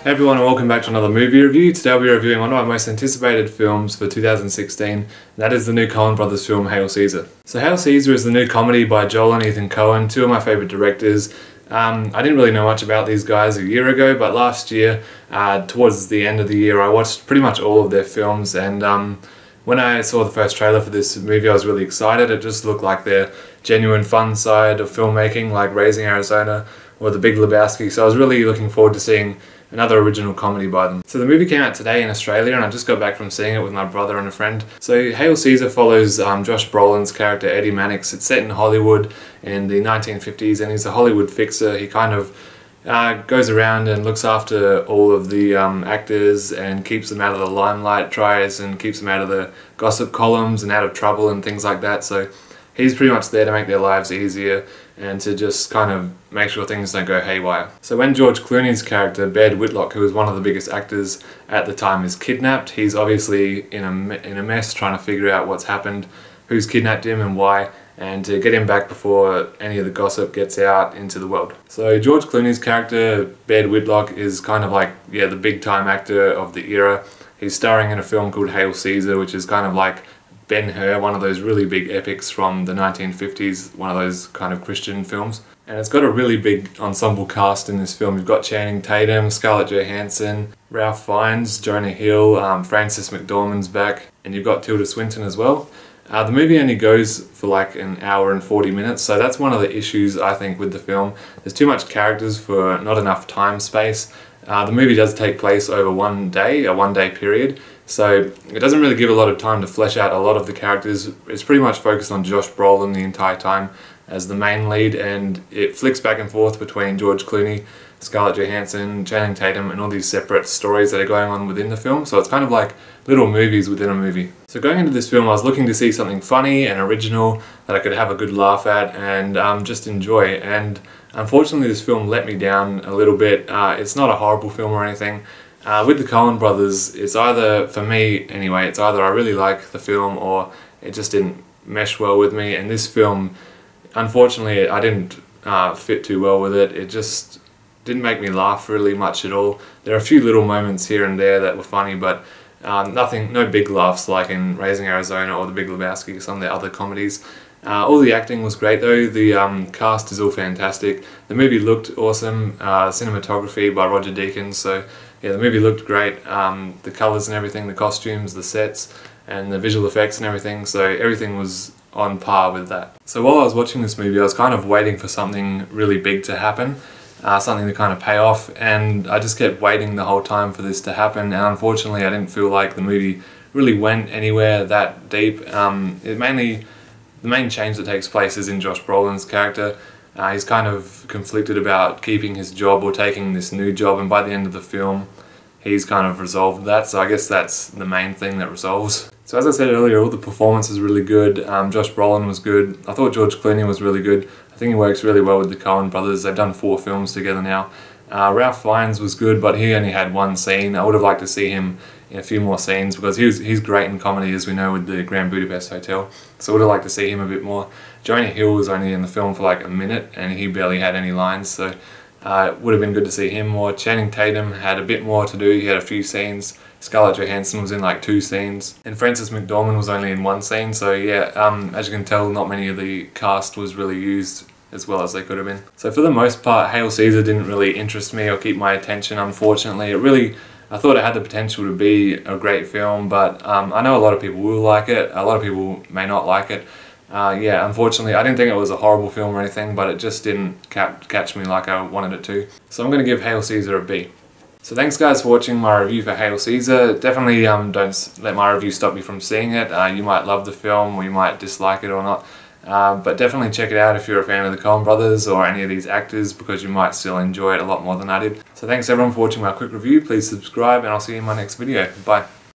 Hey everyone, and welcome back to another movie review. Today I'll be reviewing one of my most anticipated films for 2016, and that is the new Coen brothers film Hail Caesar. So Hail Caesar is the new comedy by Joel and Ethan Coen, two of my favourite directors. I didn't really know much about these guys a year ago, but last year, towards the end of the year, I watched pretty much all of their films, and when I saw the first trailer for this movie I was really excited. It just looked like their genuine fun side of filmmaking, like Raising Arizona or The Big Lebowski, so I was really looking forward to seeing another original comedy by them. So the movie came out today in Australia, and I just got back from seeing it with my brother and a friend. So Hail Caesar follows Josh Brolin's character Eddie Mannix. It's set in Hollywood in the 1950s, and he's a Hollywood fixer. He kind of goes around and looks after all of the actors and keeps them out of the limelight, tries and keeps them out of the gossip columns and out of trouble and things like that. So he's pretty much there to make their lives easier and to just kind of make sure things don't go haywire. So when George Clooney's character, Baird Whitlock, who was one of the biggest actors at the time, is kidnapped, he's obviously in a mess trying to figure out what's happened, who's kidnapped him and why, and to get him back before any of the gossip gets out into the world. So George Clooney's character, Baird Whitlock, is kind of like, the big time actor of the era. He's starring in a film called Hail Caesar, which is kind of like Ben-Hur, one of those really big epics from the 1950s, one of those kind of Christian films. And it's got a really big ensemble cast in this film. You've got Channing Tatum, Scarlett Johansson, Ralph Fiennes, Jonah Hill, Frances McDormand's back, and you've got Tilda Swinton as well. The movie only goes for like an hour and 40 minutes, so that's one of the issues I think with the film. There's too much characters for not enough time space. The movie does take place over one day period, so it doesn't really give a lot of time to flesh out a lot of the characters. It's pretty much focused on Josh Brolin the entire time as the main lead, and it flicks back and forth between George Clooney, Scarlett Johansson, Channing Tatum, and all these separate stories that are going on within the film. So it's kind of like little movies within a movie. So going into this film I was looking to see something funny and original that I could have a good laugh at and just enjoy, and unfortunately this film let me down a little bit. It's not a horrible film or anything. With the Coen brothers, it's either, for me anyway, it's either I really like the film or it just didn't mesh well with me, and this film, unfortunately, I didn't fit too well with it. It just didn't make me laugh really much at all. There are a few little moments here and there that were funny, but no big laughs like in Raising Arizona or The Big Lebowski or some of the other comedies. All the acting was great though. The cast is all fantastic. The movie looked awesome. Cinematography by Roger Deakins, so yeah, the movie looked great. The colours and everything, the costumes, the sets, and the visual effects and everything, so everything was on par with that. So while I was watching this movie I was kind of waiting for something really big to happen, something to kind of pay off, and I just kept waiting the whole time for this to happen, and unfortunately I didn't feel like the movie really went anywhere that deep. The main change that takes place is in Josh Brolin's character. He's kind of conflicted about keeping his job or taking this new job, and by the end of the film he's kind of resolved that, so I guess that's the main thing that resolves. So as I said earlier, all the performances were really good. Josh Brolin was good. I thought George Clooney was really good. I think he works really well with the Coen brothers. They've done 4 films together now. Ralph Fiennes was good, but he only had one scene. I would have liked to see him in a few more scenes because he's great in comedy, as we know, with the Grand Budapest Hotel. So I would have liked to see him a bit more. Jonah Hill was only in the film for like a minute and he barely had any lines, so it would have been good to see him more. Channing Tatum had a bit more to do. He had a few scenes. Scarlett Johansson was in like 2 scenes, and Frances McDormand was only in 1 scene. So yeah, as you can tell, not many of the cast was really used as well as they could have been. So for the most part, Hail Caesar didn't really interest me or keep my attention, unfortunately. I thought it had the potential to be a great film, but I know a lot of people will like it, a lot of people may not like it. Yeah, unfortunately I didn't think it was a horrible film or anything, but it just didn't catch me like I wanted it to. So I'm going to give Hail Caesar a B. So thanks guys for watching my review for Hail Caesar. Definitely don't let my review stop you from seeing it. You might love the film or you might dislike it or not. But definitely check it out if you're a fan of the Coen brothers or any of these actors, because you might still enjoy it a lot more than I did. So thanks everyone for watching my quick review. Please subscribe and I'll see you in my next video. Bye.